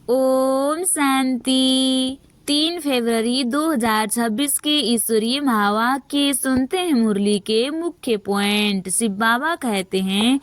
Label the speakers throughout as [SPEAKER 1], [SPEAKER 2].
[SPEAKER 1] ओम शांति। 3 फरवरी 2026 के ईश्वरीय महावाक्य के सुनते हैं मुरली के मुख्य पॉइंट। शिव बाबा कहते हैं,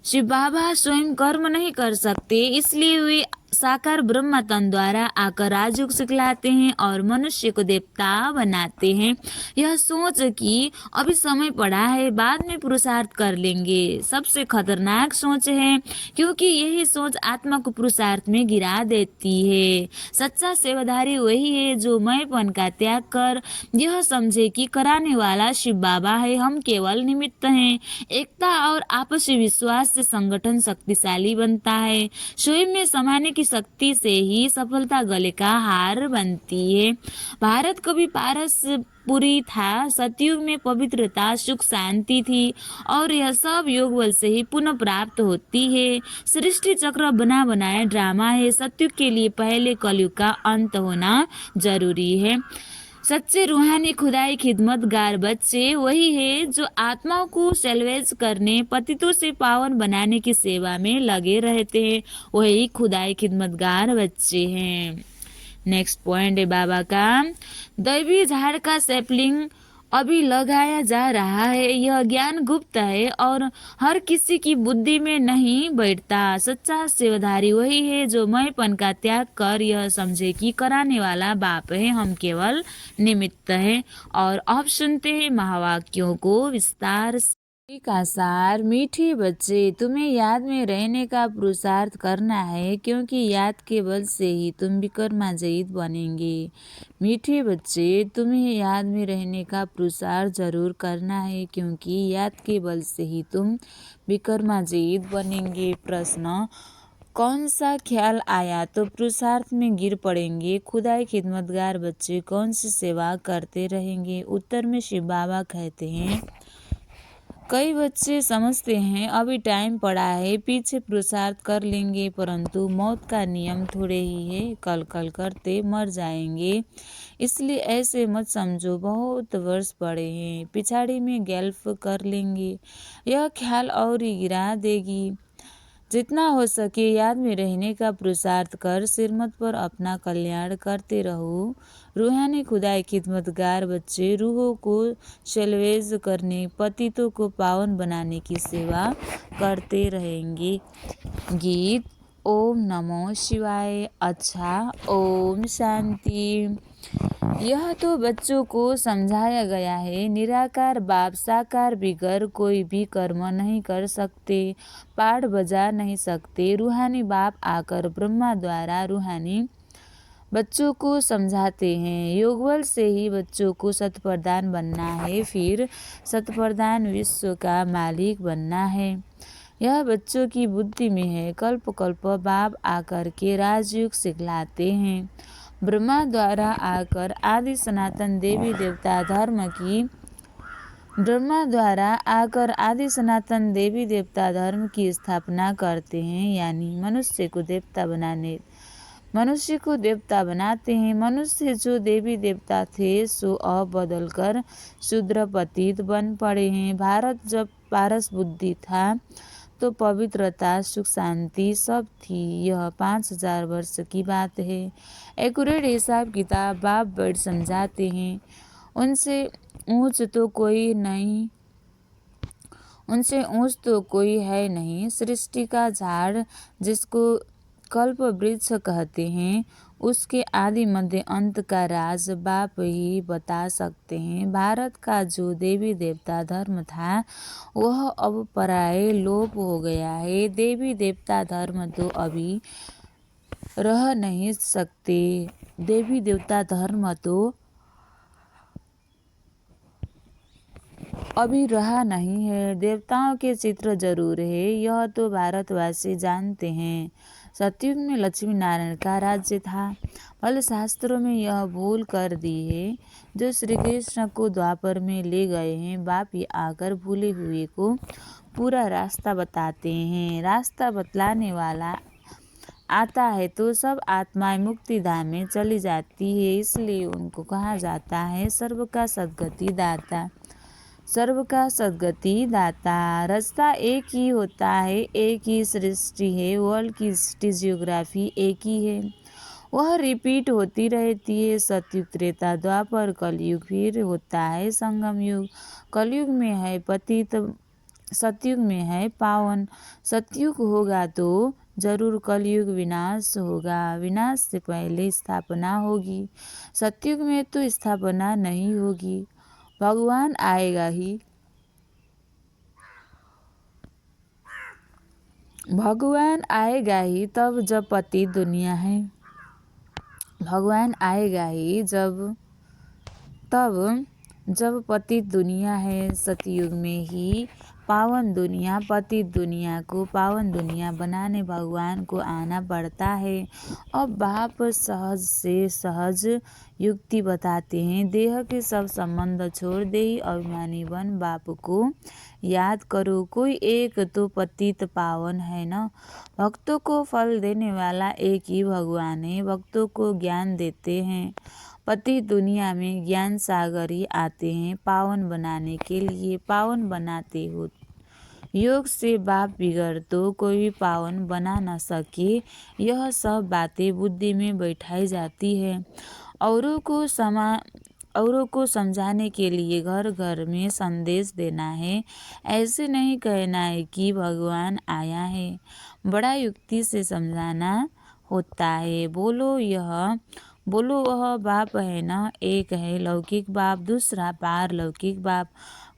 [SPEAKER 1] शिव बाबा स्वयं कर्म नहीं कर सकते, इसलिए वे साकार ब्रह्म तन द्वारा आकर राजयोग सिखलाते हैं और मनुष्य को देवता बनाते हैं। यह सोच कि अभी समय पड़ा है, बाद में पुरुषार्थ कर लेंगे, सबसे खतरनाक सोच है, क्योंकि यही सोच आत्मा को पुरुषार्थ में गिरा देती है। सच्चा सेवाधारी वही है जो मैंपन का त्याग कर यह समझे कि कराने वाला शिव बाबा है, हम केवल निमित्त हैं। एकता और आपसी विश्वास से संगठन शक्तिशाली बनता है। स्वयं में समाने की शक्ति से ही सफलता गले का हार बनती है। भारत कभी पारस पुरी था, सतयुग में पवित्रता सुख शांति थी और यह सब योग बल से ही पुनः प्राप्त होती है। सृष्टि चक्र बना बनाया ड्रामा है। सतयुग के लिए पहले कलयुग का अंत होना जरूरी है। सच्चे रूहानी खुदाई खिदमतगार बच्चे वही है जो आत्माओं को सेल्वेज करने, पतितों से पावन बनाने की सेवा में लगे रहते हैं। वही खुदाई खिदमतगार बच्चे हैं। नेक्स्ट पॉइंट है बाबा का, दैवी झाड़ का सैपलिंग अभी लगाया जा रहा है। यह ज्ञान गुप्त है और हर किसी की बुद्धि में नहीं बैठता। सच्चा सेवाधारी वही है जो मैंपन का त्याग कर यह समझे कि कराने वाला बाप है, हम केवल निमित्त हैं। और अब सुनते हैं महावाक्यों को विस्तार से। का सार, मीठे बच्चे, तुम्हें याद में रहने का पुरुषार्थ करना है, क्योंकि याद के बल से ही तुम विक्रमाजयित बनेंगे। मीठे बच्चे, तुम्हें याद में रहने का पुरुषार्थ जरूर करना है, क्योंकि याद के बल से ही तुम विक्रमाजयित बनेंगे। प्रश्न, कौन सा ख्याल आया तो पुरुषार्थ में गिर पड़ेंगे? खुदाई खिदमतगार बच्चे कौन सी सेवा करते रहेंगे? उत्तर में शिव बाबा कहते हैं, कई बच्चे समझते हैं अभी टाइम पड़ा है, पीछे पुरुषार्थ कर लेंगे, परंतु मौत का नियम थोड़े ही है, कल कल करते मर जाएंगे। इसलिए ऐसे मत समझो बहुत वर्ष पड़े हैं, पिछाड़ी में गैल्फ कर लेंगे। यह ख्याल और ही गिरा देगी। जितना हो सके याद में रहने का पुरुषार्थ कर सिरमत पर अपना कल्याण करते रहो। रूहानी खुदाई खिदमतगार बच्चे रूहों को सेल्वेज करने, पतितों को पावन बनाने की सेवा करते रहेंगे। गीत, ओम नमो शिवाय। अच्छा, ओम शांति। यह तो बच्चों को समझाया गया है, निराकार बाप साकार बिगर कोई भी कर्म नहीं कर सकते, पाठ बजा नहीं सकते। रूहानी बाप आकर ब्रह्मा द्वारा रूहानी बच्चों को समझाते हैं। योगबल से ही बच्चों को सतप्रधान बनना है, फिर सतप्रधान विश्व का मालिक बनना है। यह बच्चों की बुद्धि में है। कल्प कल्प बाप आकर के राजयोग सिखलाते हैं। ब्रह्मा द्वारा आकर आदि सनातन देवी देवता धर्म की स्थापना करते हैं, यानी मनुष्य को देवता बनाते हैं। मनुष्य जो देवी देवता थे सो अब बदलकर शूद्र पतित बन पड़े हैं। भारत जब पारस बुद्धि था तो पवित्रता सुख शांति सब थी। यह 5000 वर्ष की बात है। एक्यूरेट हिसाब किताब बाप बड़ समझाते हैं। उनसे ऊंच तो कोई है नहीं। सृष्टि का झाड़ जिसको कल्प वृक्ष कहते हैं, उसके आदि मध्य अंत का राज बाप ही बता सकते हैं। भारत का जो देवी देवता धर्म था वह अब पराये लोप हो गया है। देवी देवता धर्म तो अभी रह नहीं सकते। देवी देवता धर्म तो अभी रहा नहीं है। देवताओं के चित्र जरूर है, यह तो भारतवासी जानते हैं। सतयुग में लक्ष्मी नारायण का राज्य था। फल शास्त्रों में यह भूल कर दी है जो श्री कृष्ण को द्वापर में ले गए हैं। बाप ही आकर भूले हुए को पूरा रास्ता बताते हैं। रास्ता बतलाने वाला आता है तो सब आत्माएं मुक्ति धाम में चली जाती है, इसलिए उनको कहा जाता है सर्व का सद्गति दाता। सर्व का सद्गति दाता। रास्ता एक ही होता है, एक ही सृष्टि है, वर्ल्ड की हिस्ट्री जियोग्राफी एक ही है, वह रिपीट होती रहती है। सतयुग, त्रेता, द्वापर, कलयुग, फिर होता है संगम युग। कलयुग में है पतित, सतयुग में है पावन। सतयुग होगा तो जरूर कलयुग विनाश होगा, विनाश से पहले स्थापना होगी। सतयुग में तो स्थापना नहीं होगी, भगवान आएगा ही। भगवान आएगा ही तब जब पतित दुनिया है। भगवान आएगा ही तब जब पतित दुनिया है। सतयुग में ही पावन दुनिया, पतित दुनिया को पावन दुनिया बनाने भगवान को आना पड़ता है। अब बाप सहज से सहज युक्ति बताते हैं। देह के सब संबंध छोड़ दे ही अभिमानी बन बाप को याद करो। कोई एक तो पतित पावन है न। भक्तों को फल देने वाला एक ही भगवान है। भक्तों को ज्ञान देते हैं। पति दुनिया में ज्ञान सागर ही आते हैं पावन बनाने के लिए, पावन बनाते हो। योग से बाप बिगड़ तो कोई भी पावन बना न सके। यह सब बातें बुद्धि में बैठाई जाती है। औरों को समझाने के लिए घर घर में संदेश देना है। ऐसे नहीं कहना है कि भगवान आया है। बड़ा युक्ति से समझाना होता है। बोलो वह बाप है न। एक है लौकिक बाप, दूसरा पारलौकिक बाप।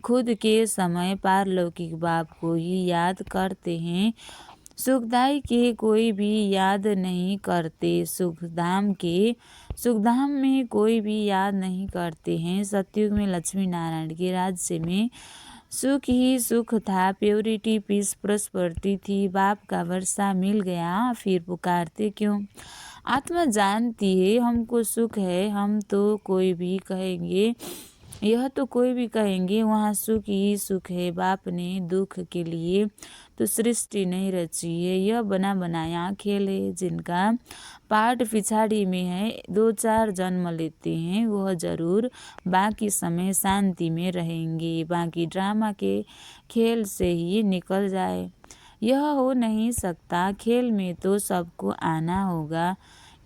[SPEAKER 1] खुद के समय पारलौकिक बाप को ही याद करते हैं। सुखदाई के कोई भी याद नहीं करते। सुखधाम में कोई भी याद नहीं करते हैं। सतयुग में लक्ष्मी नारायण के राज्य में सुख ही सुख था, प्योरिटी, पीस, प्रॉस्पेरिटी थी। बाप का वर्षा मिल गया, फिर पुकारते क्यों? आत्मा जानती है हमको सुख है। हम तो कोई भी कहेंगे, यह तो कोई भी कहेंगे वहाँ सुख ही सुख है। बाप ने दुख के लिए तो सृष्टि नहीं रची है। यह बना बनाया खेल है। जिनका पाठ पिछाड़ी में है, 2-4 जन्म लेते हैं, वह जरूर बाकी समय शांति में रहेंगे। बाकी ड्रामा के खेल से ही निकल जाए, यह हो नहीं सकता। खेल में तो सबको आना होगा।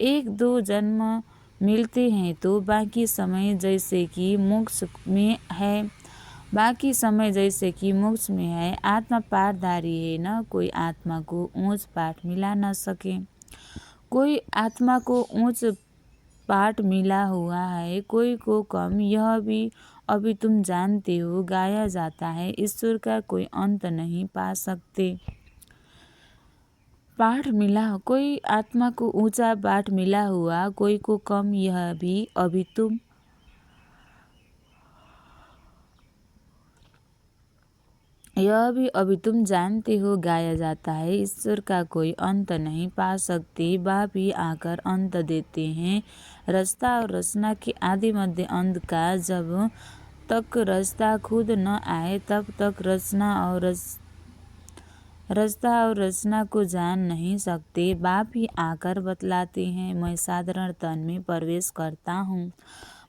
[SPEAKER 1] 1-2 जन्म मिलते हैं तो बाकी समय जैसे कि मोक्ष में है, बाकी समय जैसे कि मोक्ष में है। आत्मा पाठधारी है न, कोई आत्मा को ऊंच पाठ मिला न सके। कोई आत्मा को ऊंच पाठ मिला हुआ है, कोई को कम। यह भी अभी तुम जानते हो। गाया जाता है ईश्वर का कोई अंत नहीं पा सकते। पाठ मिला, कोई आत्मा को ऊंचा पाठ मिला हुआ, कोई को कम। यह भी अभी तुम जानते हो। गाया जाता है ईश्वर का कोई अंत नहीं पा सकते। बाप ही आकर अंत देते हैं। रास्ता और रचना के आदि मध्य अंत का। जब तक रास्ता खुद न आए तब तक रास्ता और रचना को जान नहीं सकते। बाप ही आकर बतलाते हैं। मैं साधारण तन में प्रवेश करता हूँ।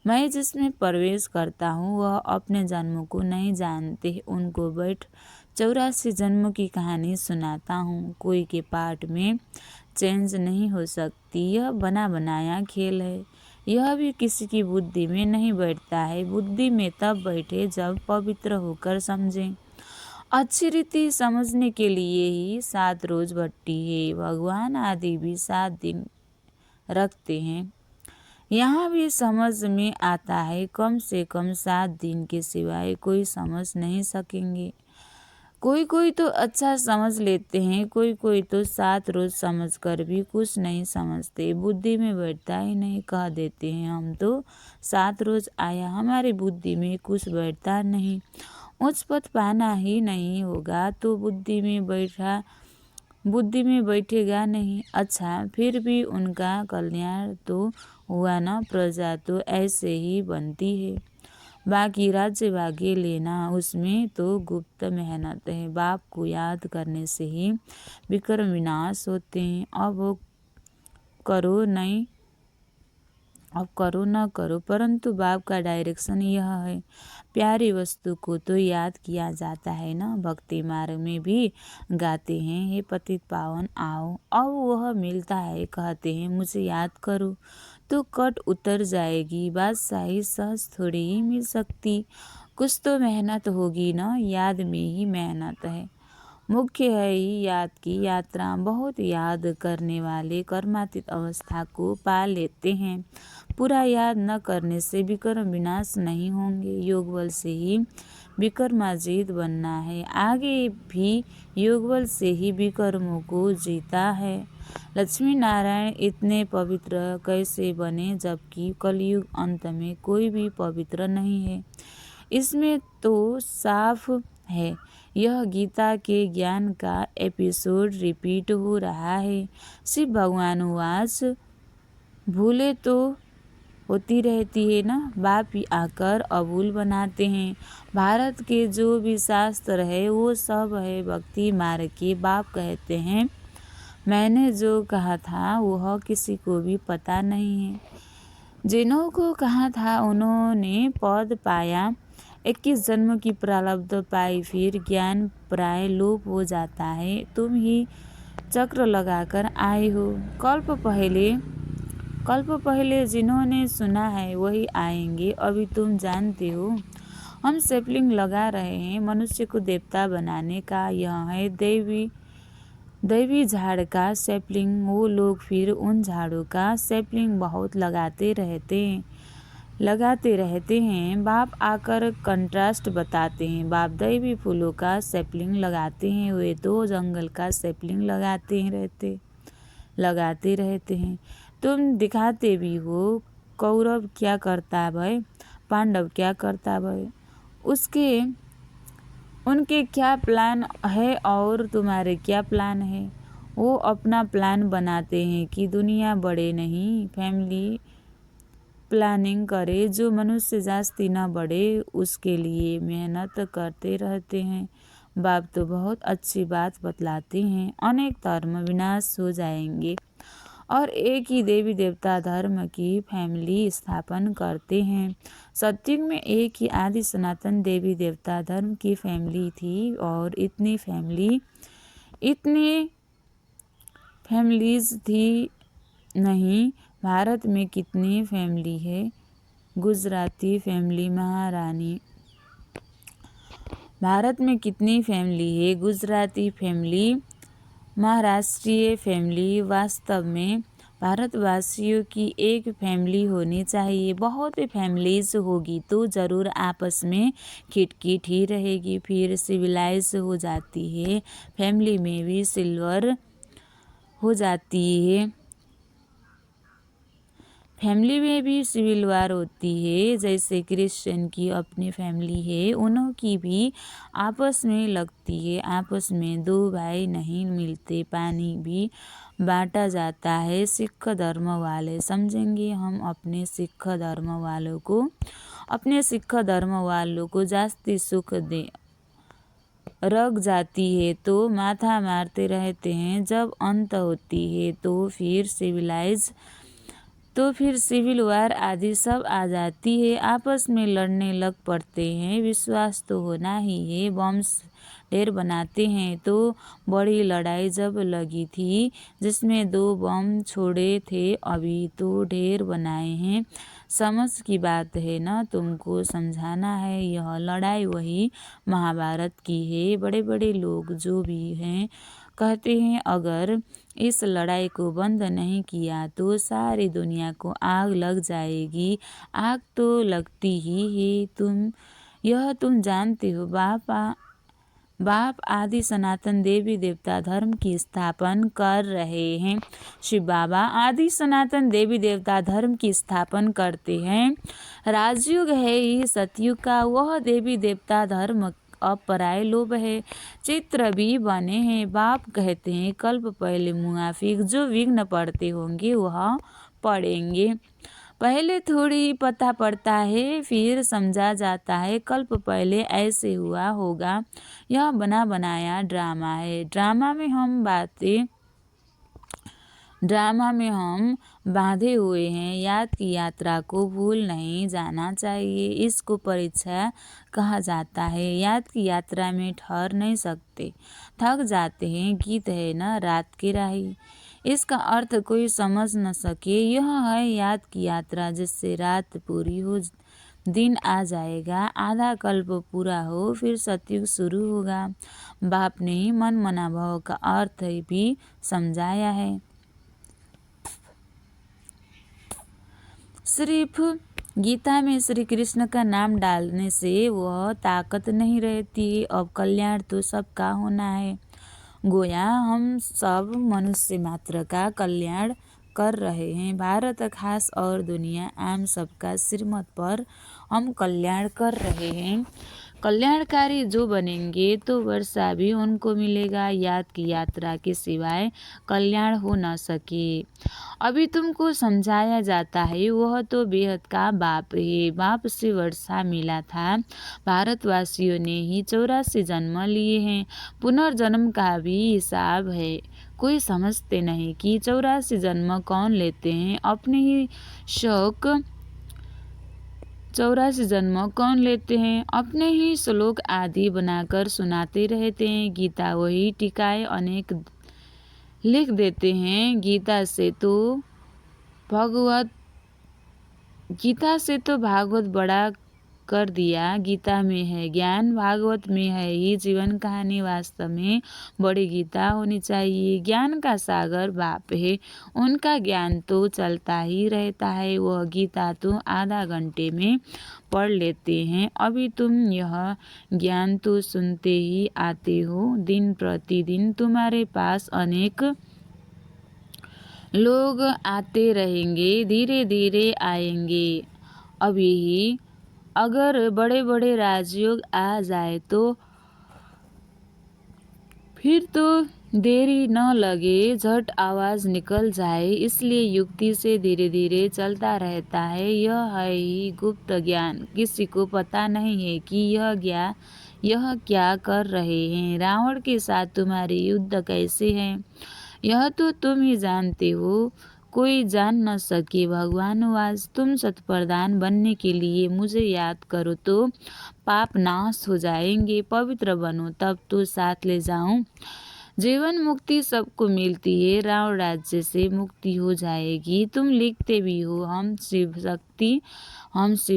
[SPEAKER 1] मैं जिसमें प्रवेश करता हूँ वह अपने जन्मों को नहीं जानते। उनको 84 जन्मों की कहानी सुनाता हूँ। कोई के पाठ में चेंज नहीं हो सकती। यह बना बनाया खेल है। यह भी किसी की बुद्धि में नहीं बैठता है। बुद्धि में तब बैठे जब पवित्र होकर समझें। अच्छी रीति समझने के लिए ही 7 रोज भट्टी है। भगवान आदि भी 7 दिन रखते हैं। यहाँ भी समझ में आता है कम से कम 7 दिन के सिवाय कोई समझ नहीं सकेंगे। कोई तो अच्छा समझ लेते हैं, कोई तो 7 रोज समझकर भी कुछ नहीं समझते। बुद्धि में बैठता ही नहीं। कह देते हैं हम तो 7 रोज आया, हमारी बुद्धि में कुछ बैठता नहीं। उच्च पद पाना ही नहीं होगा तो बुद्धि में बैठेगा नहीं। अच्छा, फिर भी उनका कल्याण तो हुआ न। प्रजा तो ऐसे ही बनती है। बाकी राज्य भाग्य लेना, उसमें तो गुप्त मेहनत है। बाप को याद करने से ही विक्रम विनाश होते हैं। अब करो नहीं अब करो न करो, परंतु बाप का डायरेक्शन यह है। प्यारी वस्तु को तो याद किया जाता है ना। भक्ति मार्ग में भी गाते हैं, हे पतित पावन आओ। अब वह मिलता है, कहते हैं मुझे याद करो, तो कट उतर जाएगी। बादशाही सहज थोड़ी ही मिल सकती, कुछ तो मेहनत होगी ना। याद में ही मेहनत है, मुख्य है ही याद की यात्रा। बहुत याद करने वाले कर्मातीत अवस्था को पा लेते हैं। पूरा याद न करने से विक्रम विनाश नहीं होंगे। योग बल से ही विक्रमाजीत बनना है। आगे भी योग बल से ही विक्रमों को जीता है। लक्ष्मी नारायण इतने पवित्र कैसे बने, जबकि कलयुग अंत में कोई भी पवित्र नहीं है। इसमें तो साफ है। यह गीता के ज्ञान का एपिसोड रिपीट हो रहा है। शिव भगवान वास भूले तो होती रहती है ना। बाप ही आकर अबूल बनाते हैं। भारत के जो भी शास्त्र है वो सब है भक्ति मार्ग के। बाप कहते हैं मैंने जो कहा था वह किसी को भी पता नहीं है। जिन्हों को कहा था उन्होंने पद पाया। 21 जन्म की प्रारब्ध पाई, फिर ज्ञान प्राय लोप हो जाता है। तुम ही चक्र लगाकर आए हो। कल्प पहले जिन्होंने सुना है वही आएंगे। अभी तुम जानते हो हम सैपलिंग लगा रहे हैं मनुष्य को देवता बनाने का। यह है दैवी झाड़ का सैपलिंग। वो लोग फिर उन झाड़ों का सैपलिंग बहुत लगाते रहते हैं। बाप आकर कंट्रास्ट बताते हैं। बाप दैवी फूलों का सैपलिंग लगाते हैं, वे तो जंगल का सैपलिंग लगाते रहते हैं। तुम दिखाते भी हो। कौरव क्या करता भय, पांडव क्या करता भय, उनके क्या प्लान है और तुम्हारे क्या प्लान है। वो अपना प्लान बनाते हैं कि दुनिया बढ़े नहीं, फैमिली प्लानिंग करे। जो मनुष्य जास्ती न बढ़े उसके लिए मेहनत करते रहते हैं। बाप तो बहुत अच्छी बात बतलाते हैं। अनेक धर्म विनाश हो जाएंगे और एक ही देवी देवता धर्म की फैमिली स्थापन करते हैं। सत्युग में एक ही आदि सनातन देवी देवता धर्म की फैमिली थी और इतनी फैमिलीज थी नहीं। भारत में कितनी फैमिली है। गुजराती फैमिली महारानी। भारत में कितनी फैमिली है। गुजराती फैमिली, महाराष्ट्रीय फैमिली। वास्तव में भारतवासियों की एक फैमिली होनी चाहिए। बहुत फैमिलीज होगी तो ज़रूर आपस में खिटखिट ही रहेगी, फिर सिविलाइज हो जाती है। फैमिली में भी सिल्वर हो जाती है। फैमिली में भी सिविल वार होती है। जैसे क्रिश्चियन की अपनी फैमिली है, उन्हों की भी आपस में लगती है। आपस में दो भाई नहीं मिलते, पानी भी बांटा जाता है। सिख धर्म वाले समझेंगे हम अपने सिख धर्म वालों को जास्ती सुख दे रग जाती है तो माथा मारते रहते हैं। जब अंत होती है तो फिर सिविल वार आदि सब आ जाती है। आपस में लड़ने लग पड़ते हैं। विश्वास तो होना ही है। बम्स ढेर बनाते हैं तो बड़ी लड़ाई जब लगी थी जिसमें 2 बम छोड़े थे, अभी तो ढेर बनाए हैं। समझ की बात है ना, तुमको समझाना है। यह लड़ाई वही महाभारत की है। बड़े बड़े लोग जो भी हैं कहते हैं अगर इस लड़ाई को बंद नहीं किया तो सारी दुनिया को आग लग जाएगी। आग तो लगती ही है, तुम जानते हो। बाप आदि सनातन देवी देवता धर्म की स्थापन कर रहे हैं। शिव बाबा आदि सनातन देवी देवता धर्म की स्थापन करते हैं। राजयुग है ही सतयुग का, वह देवी देवता धर्म अब पराय लोभ है। चित्र भी बने हैं। बाप कहते हैं कल्प पहले मुनाफिक जो विघ्न पड़ते होंगे वह पड़ेंगे। पहले थोड़ी पता पड़ता है, फिर समझा जाता है। कल्प पहले ऐसे हुआ होगा। यह बना बनाया ड्रामा है। ड्रामा में हम बातें ड्रामा में हम बांधे हुए हैं। याद की यात्रा को भूल नहीं जाना चाहिए। इसको परीक्षा कहा जाता है। याद की यात्रा में ठहर नहीं सकते, थक जाते हैं। गीत है न रात की राही, इसका अर्थ कोई समझ न सके। यह है याद की यात्रा, जिससे रात पूरी हो दिन आ जाएगा। आधा कल्प पूरा हो फिर सतयुग शुरू होगा। बाप ने मन मना भाव का अर्थ भी समझाया है। सिर्फ गीता में श्री कृष्ण का नाम डालने से वह ताकत नहीं रहती। अब कल्याण तो सबका होना है। गोया हम सब मनुष्य मात्र का कल्याण कर रहे हैं। भारत खास और दुनिया आम सबका श्रीमत पर हम कल्याण कर रहे हैं। कल्याणकारी जो बनेंगे तो वर्षा भी उनको मिलेगा। याद की यात्रा के सिवाय कल्याण हो न सके। अभी तुमको समझाया जाता है, वह तो बेहद का बाप है। बाप से वर्षा मिला था। भारतवासियों ने ही 84 जन्म लिए हैं। पुनर्जन्म का भी हिसाब है। कोई समझते नहीं कि 84 जन्म कौन लेते हैं। अपने ही शौक 84 जन्म कौन लेते हैं। अपने ही श्लोक आदि बनाकर सुनाते रहते हैं। गीता वही टीकाएं अनेक लिख देते हैं। गीता से तो भागवत बड़ा कर दिया। गीता में है ज्ञान, भागवत में है ही जीवन कहानी। वास्तव में बड़ी गीता होनी चाहिए। ज्ञान का सागर बाप है, उनका ज्ञान तो चलता ही रहता है। वह गीता तो आधा घंटे में पढ़ लेते हैं। अभी तुम यह ज्ञान तो सुनते ही आते हो। दिन प्रतिदिन तुम्हारे पास अनेक लोग आते रहेंगे, धीरे धीरे आएंगे। अभी ही अगर बड़े बड़े राजयोग आ जाए तो फिर तो देरी न लगे, झट आवाज निकल जाए। इसलिए युक्ति से धीरे धीरे चलता रहता है। यह है ही गुप्त ज्ञान। किसी को पता नहीं है कि यह क्या कर रहे हैं। रावण के साथ तुम्हारी युद्ध कैसे है, यह तो तुम ही जानते हो, कोई जान न सके। भगवानुवास तुम शतप्रधान बनने के लिए मुझे याद करो तो पाप नाश हो जाएंगे। पवित्र बनो तब तो साथ ले जाऊं। जीवन मुक्ति सबको मिलती है, रावण राज्य से मुक्ति हो जाएगी। तुम लिखते भी हो, हम शिव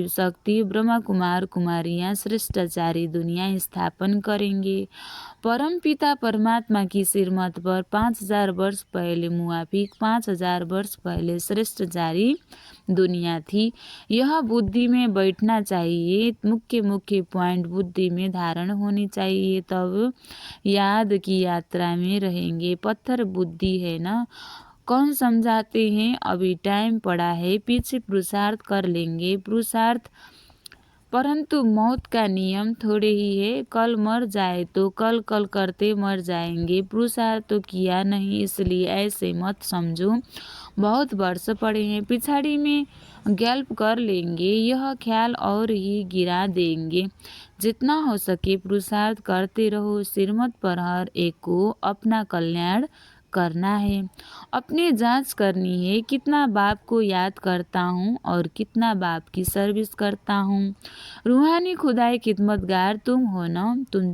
[SPEAKER 1] शक्ति ब्रह्मा कुमार कुमारियां श्रेष्ठाचारी दुनिया स्थापन करेंगे। परम पिता परमात्मा की श्रीमत पर 5000 वर्ष पहले मुआफिक 5000 वर्ष पहले श्रेष्ठाचारी दुनिया थी। यह बुद्धि में बैठना चाहिए। मुख्य पॉइंट बुद्धि में धारण होनी चाहिए, तब याद की यात्रा में रहेंगे। पत्थर बुद्धि है ना, कौन समझाते हैं। अभी टाइम पड़ा है, पीछे पुरुषार्थ कर लेंगे। पुरुषार्थ परंतु मौत का नियम थोड़े ही है। कल मर जाए तो कल करते मर जाएंगे। पुरुषार्थ तो किया नहीं, इसलिए ऐसे मत समझो। बहुत वर्ष पड़े हैं, पिछाड़ी में गैल्प कर लेंगे। यह ख्याल और ही गिरा देंगे। जितना हो सके पुरुषार्थ करते रहो। श्रीमत पर हर एक को अपना कल्याण करना है। अपनी जांच करनी है, कितना बाप को याद करता हूँ और कितना बाप की सर्विस करता हूँ। रूहानी खुदाई खिदमतगार तुम हो न, तुम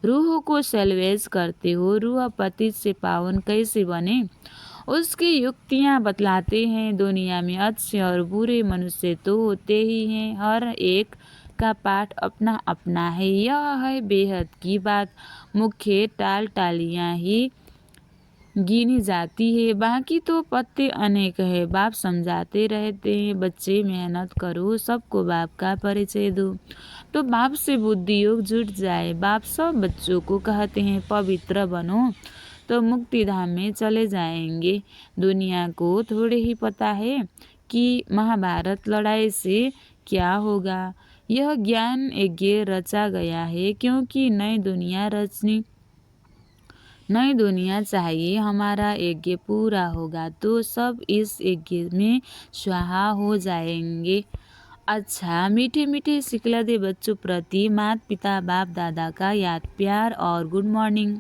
[SPEAKER 1] रूह को सेल्वेज करते हो। रूह पतित से पावन कैसे बने, उसकी युक्तियाँ बतलाते हैं। दुनिया में अच्छे और बुरे मनुष्य तो होते ही हैं, हर एक का पाठ अपना अपना है। यह है बेहद की बात। मुख्य टालियाँ ही गिनी जाती है, बाकी तो पत्ते अनेक है। बाप समझाते रहते हैं, बच्चे मेहनत करो, सबको बाप का परिचय दो, तो बाप से बुद्धि योग जुट जाए। बाप सब बच्चों को कहते हैं पवित्र बनो, तो मुक्ति धाम में चले जाएंगे। दुनिया को थोड़े ही पता है कि महाभारत लड़ाई से क्या होगा। यह ज्ञान यज्ञ रचा गया है, क्योंकि नई दुनिया चाहिए। हमारा यज्ञ पूरा होगा तो सब इस यज्ञ में स्वाहा हो जाएंगे। अच्छा, मीठे मीठे सिखलदे बच्चों प्रति माता पिता बाप दादा का याद प्यार और गुड मॉर्निंग।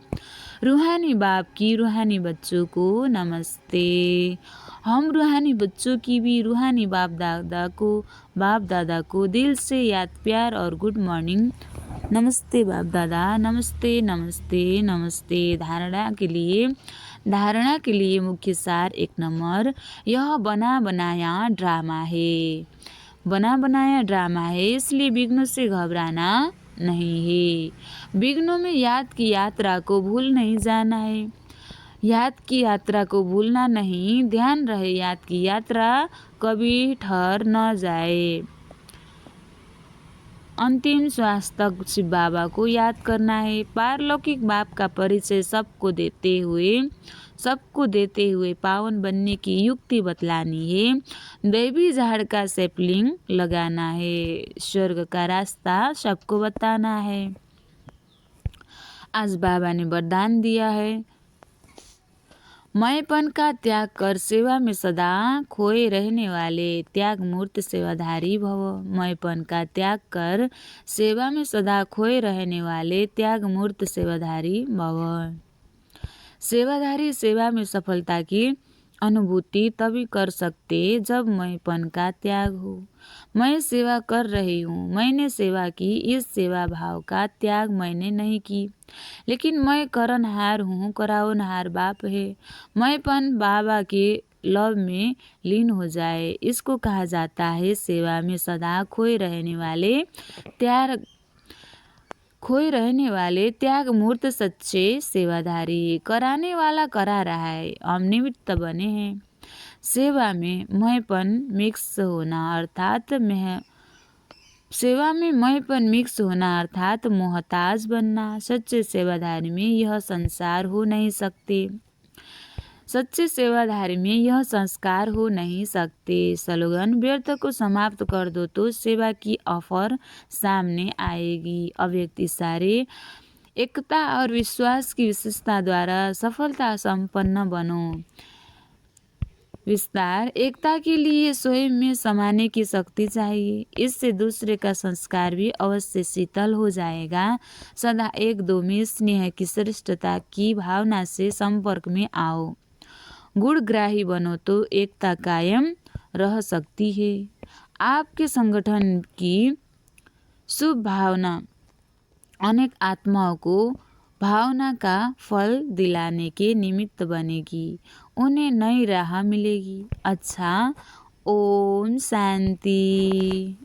[SPEAKER 1] रूहानी बाप की रूहानी बच्चों को नमस्ते। हम रूहानी बच्चों की भी रूहानी बाप दादा को दिल से याद प्यार और गुड मॉर्निंग। नमस्ते बाप दादा, नमस्ते नमस्ते नमस्ते। धारणा के लिए मुख्य सार 1 नंबर, यह बना बनाया ड्रामा है। बना बनाया ड्रामा है, इसलिए विघ्नों से घबराना नहीं है। विघ्नों में याद की यात्रा को भूल नहीं जाना है। याद की यात्रा को भूलना नहीं, ध्यान रहे याद की यात्रा कभी ठहर न जाए। अंतिम श्वास तक शिव बाबा को याद करना है। पारलौकिक बाप का परिचय सबको देते हुए पावन बनने की युक्ति बतलानी है। दैवी झाड़ का सैपलिंग लगाना है। स्वर्ग का रास्ता सबको बताना है। आज बाबा ने वरदान दिया है, मैंपन का त्याग कर सेवा में सदा खोए रहने वाले त्याग मूर्त सेवाधारी भव। मैंपन का त्याग कर सेवा में सदा खोए रहने वाले त्याग मूर्त सेवाधारी भव। सेवाधारी सेवा में सफलता की अनुभूति तभी कर सकते जब मैंपन का त्याग हो। मैं सेवा कर रही हूँ, मैंने सेवा की, इस सेवा भाव का त्याग मैंने नहीं की, लेकिन मैं करनहार हूँ, कराओनहार बाप है। मैंपन बाबा के लव में लीन हो जाए, इसको कहा जाता है सेवा में सदा खोए रहने वाले त्याग मूर्त सच्चे सेवाधारी। कराने वाला करा रहा है, हम निमित्त बने हैं। सेवा में मैंपन मिक्स होना अर्थात मोहताज बनना। सच्चे सेवाधारी में यह संसार हो नहीं सकते, सच्चे सेवाधारी में यह संस्कार हो नहीं सकते। स्लोगन, व्यर्थ को समाप्त कर दो तो सेवा की ऑफर सामने आएगी। अव्यक्त इशारे, एकता और विश्वास की विशेषता द्वारा सफलता संपन्न बनो। विस्तार, एकता के लिए स्वयं में समाने की शक्ति चाहिए, इससे दूसरे का संस्कार भी अवश्य शीतल हो जाएगा। सदा एक दो में स्नेह की श्रेष्ठता की भावना से संपर्क में आओ। गुणग्राही बनो तो एकता कायम रह सकती है। आपके संगठन की शुभ भावना अनेक आत्माओं को भावना का फल दिलाने के निमित्त बनेगी, उन्हें नई राह मिलेगी। अच्छा, ओम शांति।